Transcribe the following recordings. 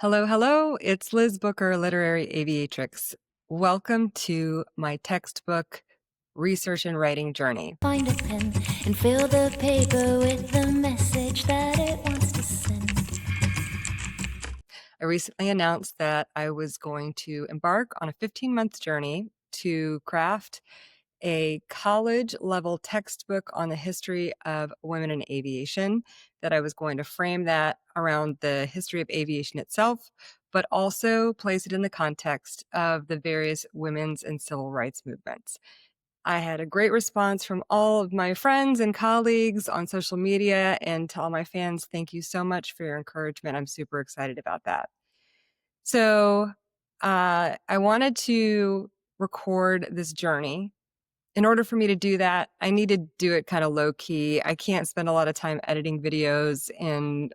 Hello, hello. It's Liz Booker, Literary Aviatrix. Welcome to my textbook research and writing journey. Find a pen and fill the paper with the message that it wants to send. I recently announced that I was going to embark on a 15-month journey to craft a college level textbook on the history of women in aviation, that I was going to frame that around the history of aviation itself, but also place it in the context of the various women's and civil rights movements. I had a great response from all of my friends and colleagues on social media, and to all my fans, thank you so much for your encouragement. I'm super excited about that. So I wanted to record this journey. In order for me to do that, I need to do it kind of low key. I can't spend a lot of time editing videos and,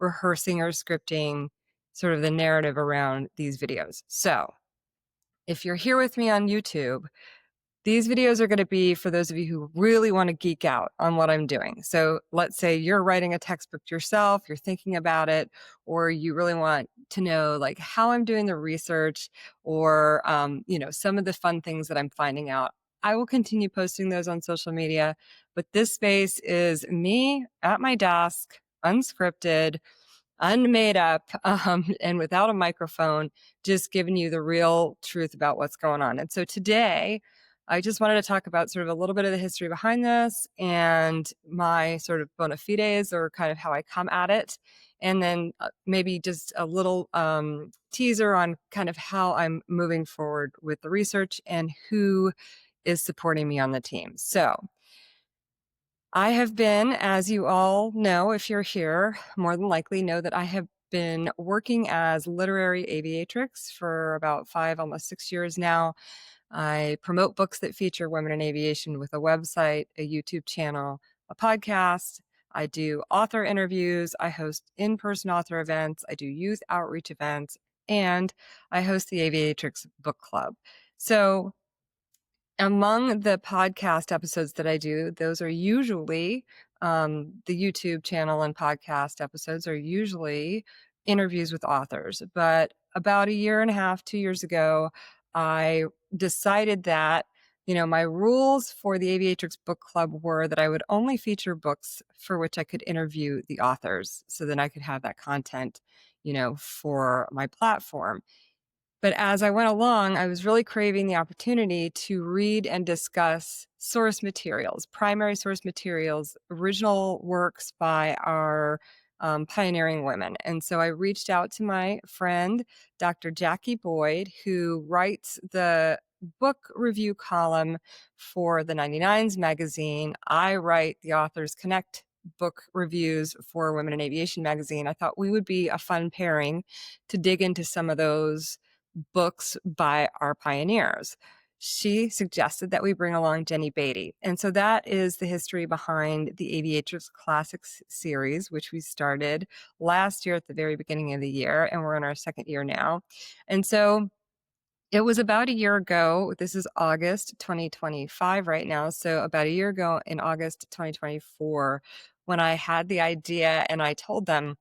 rehearsing or scripting sort of the narrative around these videos. So if you're here with me on YouTube, these videos are going to be for those of you who really want to geek out on what I'm doing. So let's say you're writing a textbook yourself, you're thinking about it, or you really want to know like how I'm doing the research or, some of the fun things that I'm finding out. I will continue posting those on social media, but this space is me at my desk, unscripted, unmade up, and without a microphone, just giving you the real truth about what's going on. And so today, I just wanted to talk about sort of a little bit of the history behind this and my sort of bona fides, or kind of how I come at it. And then maybe just a little teaser on kind of how I'm moving forward with the research and who is supporting me on the team. So I have been, as you all know, if you're here, more than likely know that I have been working as Literary Aviatrix for about 5, almost 6 years now. I promote books that feature women in aviation with a website, a YouTube channel, a podcast. I do author interviews. I host in-person author events. I do youth outreach events, and I host the Aviatrix Book Club. So among the podcast episodes that I do, those are usually the YouTube channel, and podcast episodes are usually interviews with authors. But about a year and a half, 2 years ago, I decided that, my rules for the Aviatrix Book Club were that I would only feature books for which I could interview the authors, so then I could have that content, for my platform. But as I went along, I was really craving the opportunity to read and discuss source materials, primary source materials, original works by our pioneering women. And so I reached out to my friend, Dr. Jackie Boyd, who writes the book review column for the 99s magazine. I write the Authors Connect book reviews for Women in Aviation magazine. I thought we would be a fun pairing to dig into some of those books by our pioneers. She suggested that we bring along Jenny Beatty. And so that is the history behind the Aviatrix Classics series, which we started last year at the very beginning of the year, and we're in our second year now. And so it was about a year ago. This is August 2025 right now. So about a year ago in August 2024, when I had the idea and I told them,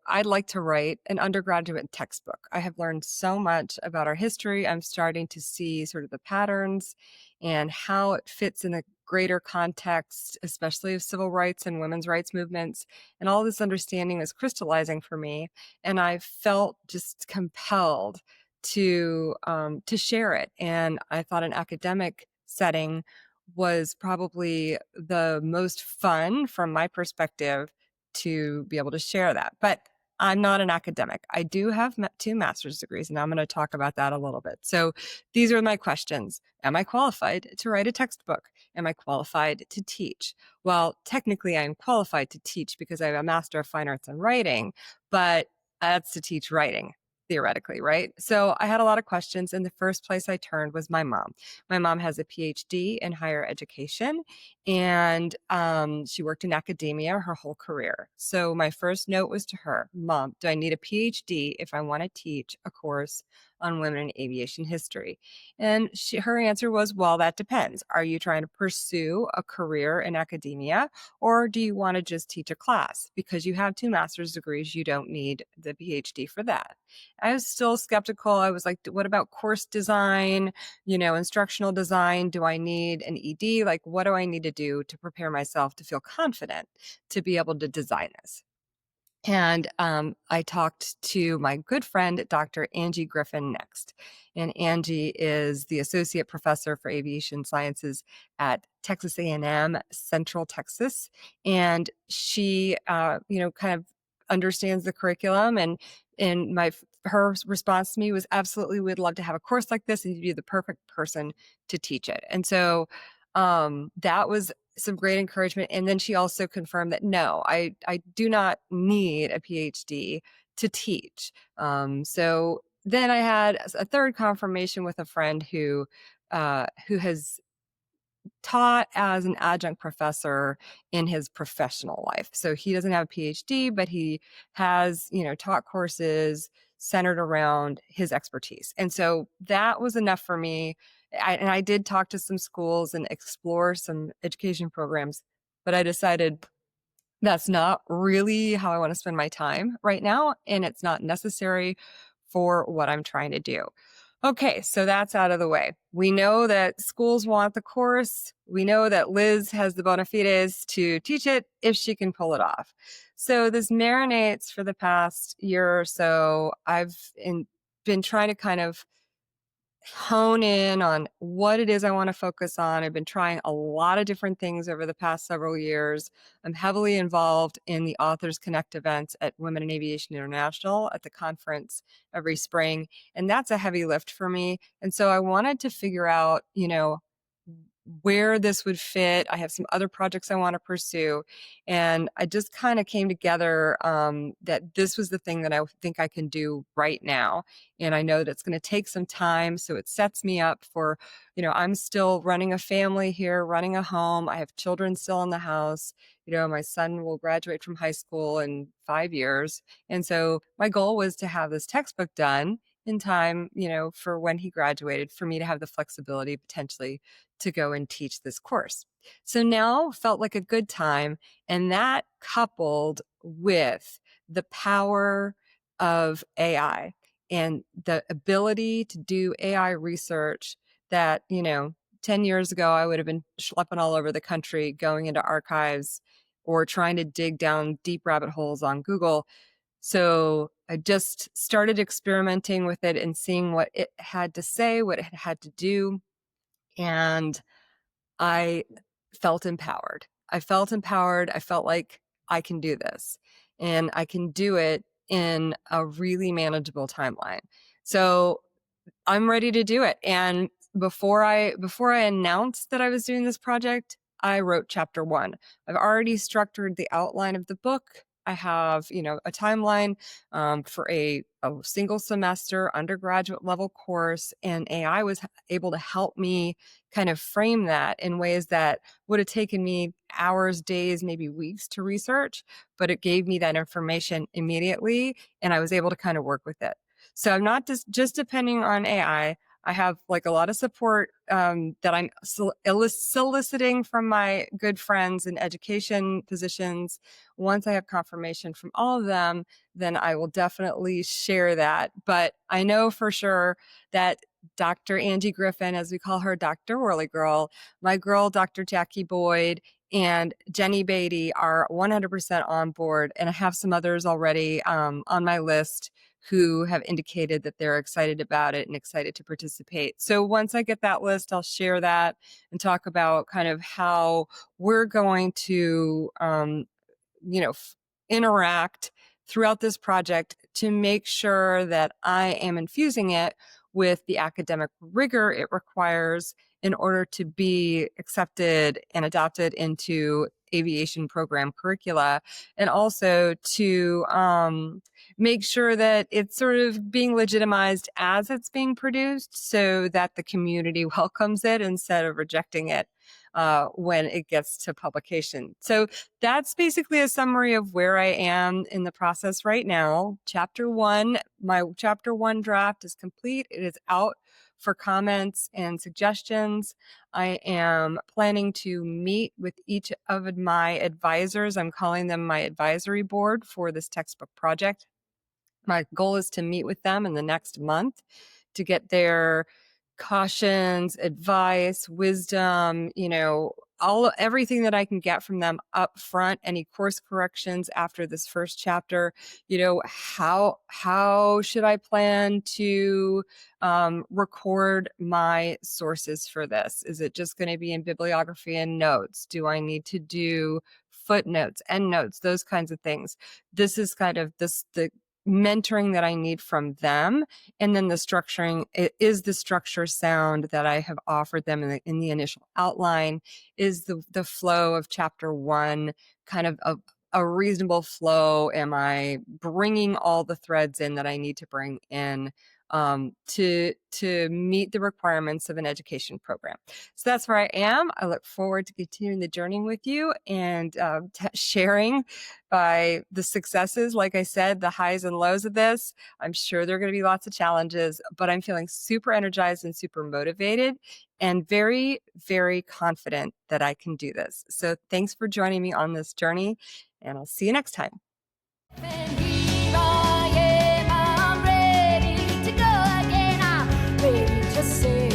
I'd like to write an undergraduate textbook. I have learned so much about our history. I'm starting to see sort of the patterns and how it fits in a greater context, especially of civil rights and women's rights movements. And all this understanding is crystallizing for me. And I felt just compelled to share it. And I thought an academic setting was probably the most fun from my perspective to be able to share that. But I'm not an academic. I do have 2 master's degrees, and I'm going to talk about that a little bit. So these are my questions. Am I qualified to write a textbook? Am I qualified to teach? Well, technically I'm qualified to teach because I have a Master of Fine Arts in Writing, but that's to teach writing, theoretically, right? So I had a lot of questions, and the first place I turned was my mom. My mom has a PhD in higher education, and she worked in academia her whole career. So my first note was to her, Mom, do I need a PhD if I want to teach a course on women in aviation history. And her answer was, well, that depends. Are you trying to pursue a career in academia, or do you want to just teach a class? Because you have 2 master's degrees, you don't need the PhD for that. I was still skeptical. I was like, what about course design, instructional design? Do I need an ED? Like, what do I need to do to prepare myself to feel confident to be able to design this? And I talked to my good friend, Dr. Angie Griffin, next. And Angie is the associate professor for aviation sciences at Texas A&M, Central Texas. And she, kind of understands the curriculum. And her response to me was, absolutely, we'd love to have a course like this, and you'd be the perfect person to teach it. And so that was some great encouragement. And then she also confirmed that no, I do not need a PhD to teach. So then I had a third confirmation with a friend who has taught as an adjunct professor in his professional life. So he doesn't have a PhD, but he has, taught courses centered around his expertise. And so that was enough for me. And I did talk to some schools and explore some education programs, but I decided that's not really how I want to spend my time right now. And it's not necessary for what I'm trying to do. Okay, so that's out of the way. We know that schools want the course. We know that Liz has the bona fides to teach it if she can pull it off. So this marinates for the past year or so. I've been trying to kind of hone in on what it is I want to focus on. I've been trying a lot of different things over the past several years. I'm heavily involved in the Authors Connect events at Women in Aviation International at the conference every spring. And that's a heavy lift for me. And so I wanted to figure out, where this would fit. I have some other projects I want to pursue. And I just kind of came together that this was the thing that I think I can do right now. And I know that it's going to take some time. So it sets me up for, I'm still running a family here, running a home. I have children still in the house. My son will graduate from high school in 5 years. And so my goal was to have this textbook done in time, for when he graduated, for me to have the flexibility potentially to go and teach this course. So now felt like a good time. And that coupled with the power of AI and the ability to do AI research that, 10 years ago, I would have been schlepping all over the country, going into archives or trying to dig down deep rabbit holes on Google. So I just started experimenting with it and seeing what it had to say, what it had to do. And I felt empowered. I felt empowered. I felt like I can do this, and I can do it in a really manageable timeline. So I'm ready to do it. And before I announced that I was doing this project, I wrote chapter 1. I've already structured the outline of the book. I have, a timeline for a single semester undergraduate level course, and AI was able to help me kind of frame that in ways that would have taken me hours, days, maybe weeks to research, but it gave me that information immediately, and I was able to kind of work with it. So I'm not just depending on AI. I have like a lot of support that I'm soliciting from my good friends in education positions. Once I have confirmation from all of them, then I will definitely share that. But I know for sure that Dr. Angie Griffin, as we call her, Dr. Whirly Girl, my girl, Dr. Jackie Boyd, and Jenny Beatty are 100% on board. And I have some others already on my list who have indicated that they're excited about it and excited to participate. So once I get that list, I'll share that and talk about kind of how we're going to, interact throughout this project to make sure that I am infusing it with the academic rigor it requires in order to be accepted and adopted into aviation program curricula, and also to make sure that it's sort of being legitimized as it's being produced so that the community welcomes it instead of rejecting it. when it gets to publication. So that's basically a summary of where I am in the process right now. My chapter 1 draft is complete. It is out for comments and suggestions. I am planning to meet with each of my advisors. I'm calling them my advisory board for this textbook project. My goal is to meet with them in the next month to get their cautions, advice, wisdom, everything that I can get from them up front, any course corrections after this first chapter, how should I plan to record my sources for this? Is it just going to be in bibliography and notes? Do I need to do footnotes, endnotes, those kinds of things? This is kind of the mentoring that I need from them. And then the structuring is the structure sound that I have offered them in the initial outline. Is the flow of chapter 1 kind of a reasonable flow? Am I bringing all the threads in that I need to bring in to meet the requirements of an education program? So that's where I am. I look forward to continuing the journey with you and sharing by the successes, like I said, the highs and lows of this. I'm sure there are going to be lots of challenges, but I'm feeling super energized and super motivated and very, very confident that I can do this. So thanks for joining me on this journey, and I'll see you next time. And here I am, I'm ready to go again. I'm ready to say